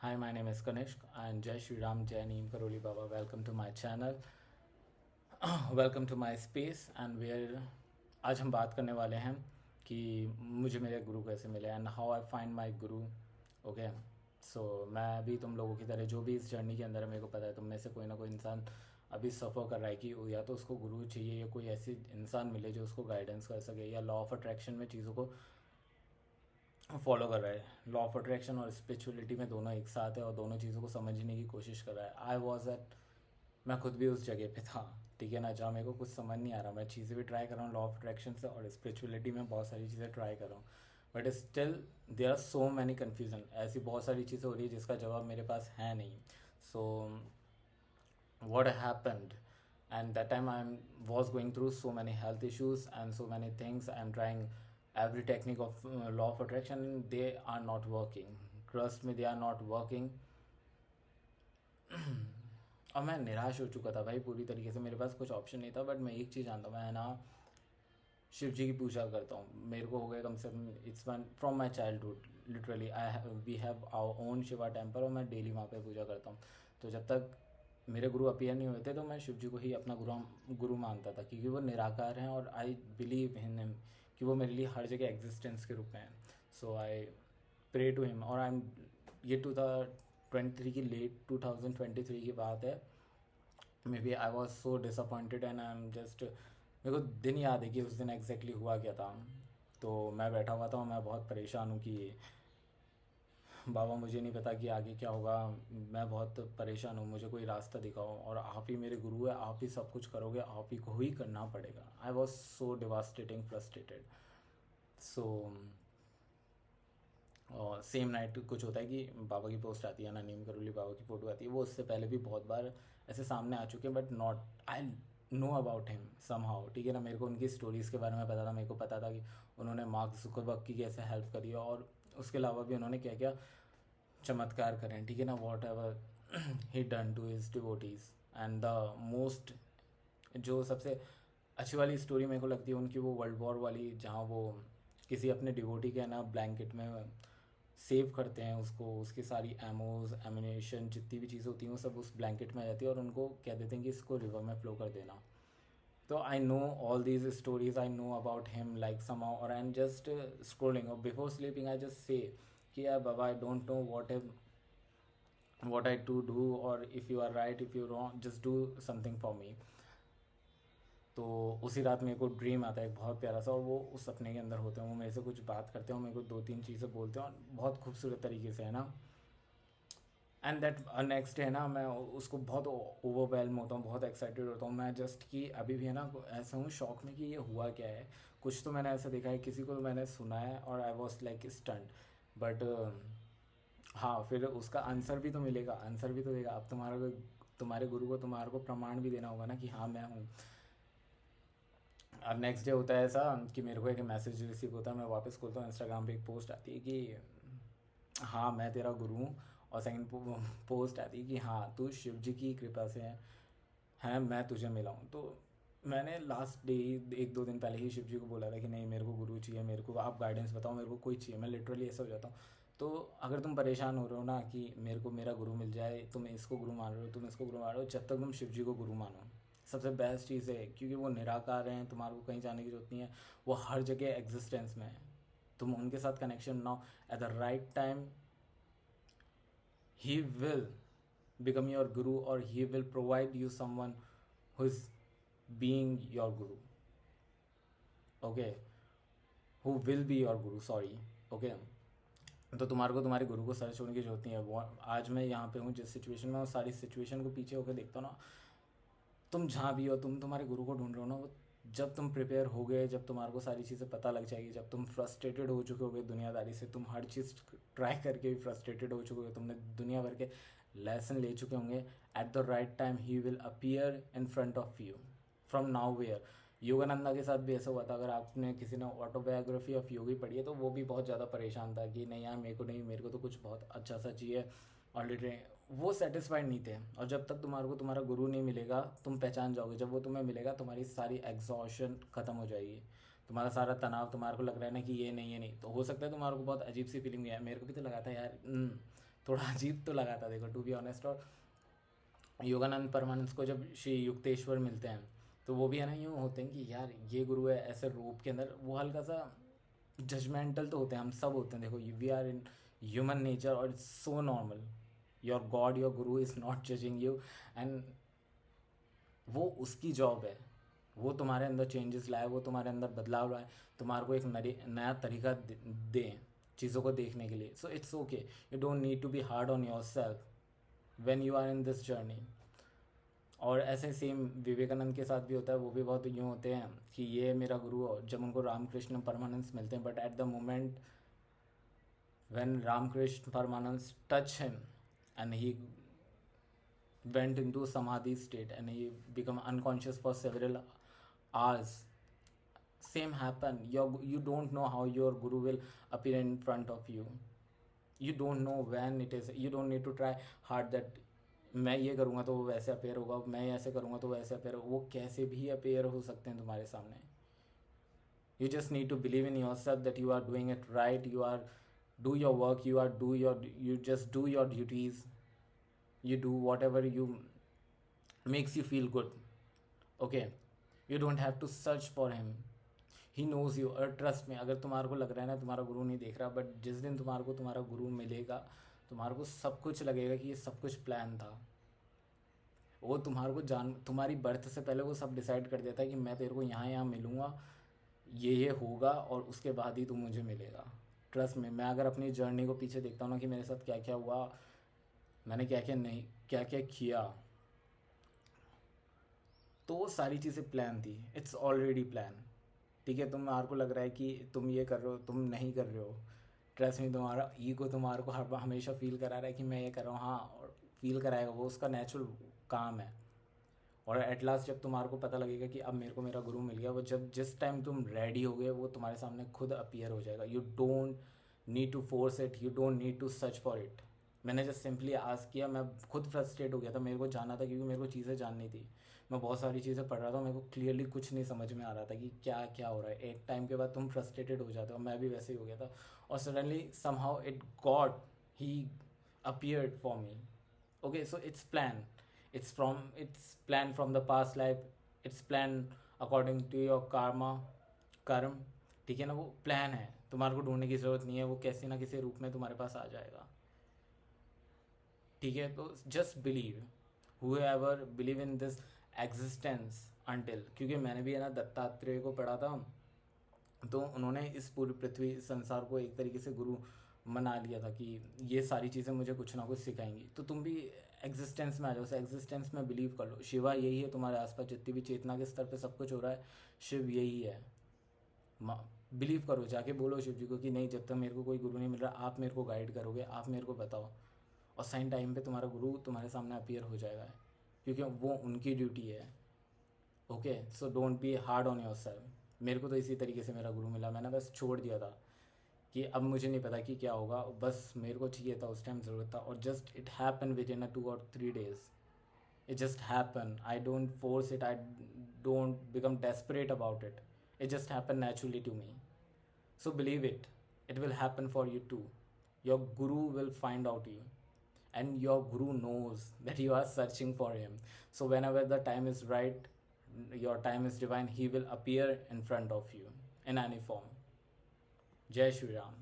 Hi, my name is Kanishk and Jai Shri Ram Jai Neem Karoli Baba. Welcome to my channel. Welcome to my space and where आज हम बात करने वाले हैं कि मुझे मेरे गुरु कैसे मिले and how I find my Guru. Okay. सो मैं भी तुम लोगों की तरह जो भी इस जर्नी के अंदर है, मेरे को पता है तुम में से कोई ना कोई इंसान अभी सफ़र कर रहा है कि या तो उसको गुरु चाहिए या कोई ऐसी इंसान मिले जो उसको गाइडेंस कर सके, या लॉ ऑफ अट्रैक्शन में चीज़ों को फॉलो कर रहा है. लॉ ऑफ अट्रैक्शन और स्पिरिचुअलिटी में दोनों एक साथ है और दोनों चीज़ों को समझने की कोशिश कर रहा है. आई वॉज एट मैं खुद भी उस जगह पे था, ठीक है ना, जहाँ मेरे को कुछ समझ नहीं आ रहा. मैं चीज़ें भी ट्राई कर रहा हूँ लॉ ऑफ अट्रैक्शन से और स्पिरिचुअलिटी में बहुत सारी चीज़ें ट्राई कर रहा हूँ, but still there are so many confusion. ऐसी बहुत सारी चीज़ें हो रही है जिसका जवाब मेरे पास है नहीं. सो what happened, and that time I was going through so many health issues and so many things. I'm trying every technique of law of attraction. They are not working. Trust me, they are not working. और मैं निराश हो चुका था भाई पूरी तरीके से. मेरे पास कुछ ऑप्शन नहीं था, बट मैं एक चीज़ जानता हूँ, मैं ना शिव जी की पूजा करता हूँ. मेरे को हो गया कम से कम, it's one from my childhood literally. We have our own Shiva temple और मैं डेली वहाँ पे पूजा करता हूँ. तो जब तक मेरे गुरु अपीयर नहीं हुए थे तो मैं शिव जी को ही अपना गुरु मानता था, क्योंकि वो निराकार हैं और आई बिलीव इन हिम कि वो मेरे लिए हर जगह एग्जिस्टेंस के रूप में है. सो आई प्रे टू हिम. और आई एम ये 2023 की लेट 2023 की बात है. Maybe I was so disappointed and I am just, मेरे को दिन याद है कि उस दिन एग्जैक्टली हुआ क्या था. तो मैं बैठा हुआ था और मैं बहुत परेशान हूँ कि बाबा मुझे नहीं पता कि आगे क्या होगा. मैं बहुत परेशान हूँ, मुझे कोई रास्ता दिखाओ और आप ही मेरे गुरु है, आप ही सब कुछ करोगे, आप ही को ही करना पड़ेगा. I was so devastating frustrated. So और सेम नाइट कुछ होता है कि बाबा की पोस्ट आती है ना, नीम करोली बाबा की फ़ोटो आती है. वो उससे पहले भी बहुत बार ऐसे सामने आ चुके हैं, but not I know about him somehow, ठीक है ना. मेरे को उनकी स्टोरीज़ के बारे में पता था. मेरे को पता था कि उन्होंने मार्क जुकरबर्ग की कैसे हेल्प करी है और उसके अलावा भी उन्होंने क्या क्या चमत्कार करें, ठीक है ना. Whatever he done to his devotees. And the most, जो सबसे अच्छी वाली स्टोरी मेरे को लगती है उनकी, वो वर्ल्ड वॉर वाली, जहाँ वो किसी अपने डिवोटी के ना ब्लैंकेट में सेव करते हैं उसको, उसकी सारी एमोज एमिनेशन जितनी भी चीज़ें होती हैं वो सब उस ब्लैंकेट में आ जाती है और उनको कह देते हैं कि इसको रिवर में फ्लो कर देना. तो I know all these stories, I know about him like somehow. और आई एम जस्ट स्क्रोलिंग और before sleeping I just say कि यार बाबा, I don't know what I to do, or if you are right, if you wrong, just do something for me. तो उसी रात मेरे को ड्रीम आता है एक बहुत प्यारा सा, और वो उस सपने के अंदर होते हैं, वो मेरे से कुछ बात करते हैं, मेरे को दो तीन चीज़ें बोलते हैं और बहुत खूबसूरत तरीके से, है ना. एंड दैट नेक्स्ट डे है ना, मैं उसको बहुत ओवरवेलम होता हूँ, बहुत एक्साइटेड होता हूँ मैं, जस्ट कि अभी भी है ना ऐसा हूँ शौक में कि ये हुआ क्या है. कुछ तो मैंने ऐसा देखा है, किसी को तो मैंने सुना है और I was like stunt. But हाँ, फिर उसका आंसर भी तो मिलेगा, आंसर भी तो देगा. अब तुम्हारे गुरु को तुम्हारे को प्रमाण भी देना होगा ना कि हाँ मैं हूँ. अब नेक्स्ट डे होता है ऐसा कि मेरे को एक मैसेज रिसीव होता है. मैं वापस खोलता हूँ, इंस्टाग्राम पे एक पोस्ट आती है कि हाँ मैं तेरा गुरु हूँ. और सेकंड पोस्ट आती है कि हाँ तू शिव जी की कृपा से है मैं तुझे मिला हूँ. तो मैंने लास्ट डे एक दो दिन पहले ही शिव जी को बोला था कि नहीं मेरे को गुरु चाहिए, मेरे को आप गाइडेंस बताओ, मेरे को कोई चाहिए. मैं लिटरली ऐसा हो जाता हूँ. तो अगर तुम परेशान हो रहे हो ना कि मेरे को मेरा गुरु मिल जाए, तुम इसको गुरु मान रहे हो, तुम इसको गुरु मान रहे हो, जब तक तुम शिव जी को गुरु मानो सबसे बेस्ट चीज़ है, क्योंकि वो निराकार हैं, तुम्हारे को कहीं जाने की जरूरत नहीं है, वो हर जगह एग्जिस्टेंस में है. तुम उनके साथ कनेक्शन बनाओ eight the right time. He will become your guru, or he will provide you someone who is being your guru. Okay, who will be your guru, sorry. Okay. तो तुम्हारे को तुम्हारे गुरु को सर्च होने की जरूरत नहीं है. वो आज मैं यहाँ पे हूँ जिस सिचुएशन में, वो सारी सिचुएशन को पीछे होकर देखता हूँ ना, तुम जहाँ भी हो तुम तुम्हारे गुरु को ढूंढ रहे हो ना, वो जब तुम प्रिपेयर हो गए, जब तुम्हारे को सारी चीज़ें पता लग जाएगी, जब तुम फ्रस्ट्रेटेड हो चुके होगे दुनियादारी से, तुम हर चीज़ ट्राई करके भी फ्रस्ट्रेटेड हो चुके हो, तुमने दुनिया भर के लेसन ले चुके होंगे, at the right time he will appear in front of you from now where. Yogananda के साथ भी ऐसा हुआ था. अगर आपने किसी ने ऑटोबायोग्राफी ऑफ योगी पढ़ी है तो वो भी बहुत ज़्यादा परेशान था कि नहीं यार मेरे को नहीं, मेरे को तो कुछ बहुत अच्छा सा चाहिए. ऑलरेडी वो सेटिस्फाइड नहीं थे. और जब तक तुम्हारे को तुम्हारा गुरु नहीं मिलेगा, तुम पहचान जाओगे. जब वो तुम्हें मिलेगा तुम्हारी सारी एग्जॉशन ख़त्म हो जाएगी, तुम्हारा सारा तनाव. तुम्हारे को लग रहा है ना कि ये नहीं, ये नहीं, तो हो सकता है तुम्हारे को बहुत अजीब सी फीलिंग है. मेरे को भी तो लगा था यार थोड़ा अजीब तो लगा था देखो, टू बी ऑनेस्ट। और योगानंद परमानंद को जब श्री युक्तेश्वर मिलते हैं तो वो भी है ना यूँ होते हैं कि यार ये गुरु है, ऐसे रूप के अंदर वो हल्का सा जजमेंटल तो होते हैं, हम सब होते हैं देखो, we are in human nature और it's so normal. Your god, your guru is not judging you, and वो उसकी जॉब है, वो तुम्हारे अंदर चेंजेस लाए, वो तुम्हारे अंदर बदलाव लाए, तुम्हारे को एक नया तरीका दे चीज़ों को देखने के लिए। So it's okay, you don't need to be hard on yourself when you are in this journey. और ऐसे सेम विवेकानंद के साथ भी होता है, वो भी बहुत यूँ होते हैं कि ये मेरा गुरु, और जब उनको रामकृष्ण परमानंद मिलते हैं, but at the moment when Ramakrishna Paramanand touch him and he went into samadhi state and he become unconscious for several hours, same happen. You don't know how your guru will appear in front of you, you don't know when it is, you don't need to try hard that मैं ये करूँगा तो वो वैसे appear होगा, मैं ऐसे करूँगा तो वैसे अपेयर होगा, वो कैसे भी अपेयर हो सकते हैं तुम्हारे सामने। You just need to believe in yourself that you are doing it right, you are do your work, you just do your duties, you do whatever you makes you feel good. Okay, you don't have to search for him, he knows you। और trust में, अगर तुम्हारे को लग रहा है ना तुम्हारा गुरु नहीं देख रहा, बट जिस दिन तुम्हारे को तुम्हारा गुरु मिलेगा, तुम्हारे को सब कुछ लगेगा कि ये सब कुछ प्लान था। वो तुम्हारे को तुम्हारी बर्थ से पहले वो सब डिसाइड कर देता है कि मैं तेरे को यहाँ मिलूँगा, ये होगा, और उसके बाद ही तू मुझे मिलेगा। ट्रस्ट में, मैं अगर अपनी जर्नी को पीछे देखता हूँ ना कि मेरे साथ क्या क्या हुआ, मैंने क्या क्या किया, तो वो सारी चीज़ें प्लान थी, इट्स ऑलरेडी प्लान। ठीक है, तुम्हारे को लग रहा है कि तुम ये कर रहे हो, तुम नहीं कर रहे हो, ट्रस्ट में तुम्हारा ईगो तुम्हारे को हमेशा फील करा रहा है कि मैं ये कर रहा हूँ। हाँ, और फील कराएगा, वो उसका नेचुरल काम है। और एट लास्ट जब तुम्हारे को पता लगेगा कि अब मेरे को मेरा गुरु मिल गया, वो जब जिस टाइम तुम रेडी हो गए, वो तुम्हारे सामने खुद अपीयर हो जाएगा। You don't need to force it, you don't need to search for it. मैंने जस्ट सिंपली आस्क किया, मैं खुद फ्रस्ट्रेट हो गया था, मेरे को जानना था क्योंकि मेरे को चीज़ें जाननी थी। मैं बहुत सारी चीज़ें पढ़ रहा था, मेरे को क्लियरली कुछ नहीं समझ में आ रहा था कि क्या क्या हो रहा है। एक टाइम के बाद तुम फ्रस्ट्रेटेड हो जाते हो, मैं भी वैसे ही हो गया था। और suddenly somehow it God he appeared for me. Okay, so it's plan, it's planned from the past life, it's planned according to your कर्म। ठीक है ना, वो प्लान है, तुम्हारे को ढूंढने की ज़रूरत नहीं है, वो किसी ना किसी रूप में तुम्हारे पास आ जाएगा। ठीक है, तो just believe, whoever believe in this existence until, क्योंकि मैंने भी है ना दत्तात्रेय को पढ़ा था, तो उन्होंने इस पूरी पृथ्वी संसार को एक तरीके से गुरु मना लिया था कि ये सारी चीज़ें मुझे कुछ ना कुछ सिखाएंगी। तो तुम भी एग्जिस्टेंस में आ जाओ, उस एग्जिस्टेंस में बिलीव कर लो, शिवा यही है तुम्हारे आसपास, जितनी भी चेतना के स्तर पे सब कुछ हो रहा है, शिव यही है। बिलीव करो, जाके बोलो शिव जी को कि नहीं, जब तक मेरे को कोई गुरु नहीं मिल रहा, आप मेरे को गाइड करोगे, आप मेरे को बताओ। और साइन टाइम पे तुम्हारा गुरु तुम्हारे सामने अपीयर हो जाएगा, क्योंकि वो उनकी ड्यूटी है। Okay, so don't be hard on your self. मेरे को तो इसी तरीके से मेरा गुरु मिला, मैंने बस छोड़ दिया था कि अब मुझे नहीं पता कि क्या होगा, बस मेरे को चाहिए था, उस टाइम ज़रूरत था, और just it happen with in 2 or 3 days। It just happen, I don't force it, I don't become desperate about it, it just happened naturally to me। So believe it, it will happen for you too। Your guru will find out you, and your guru knows that you are searching for him। So whenever the time is right, your time is divine, he will appear in front of you in any form। जय श्री राम।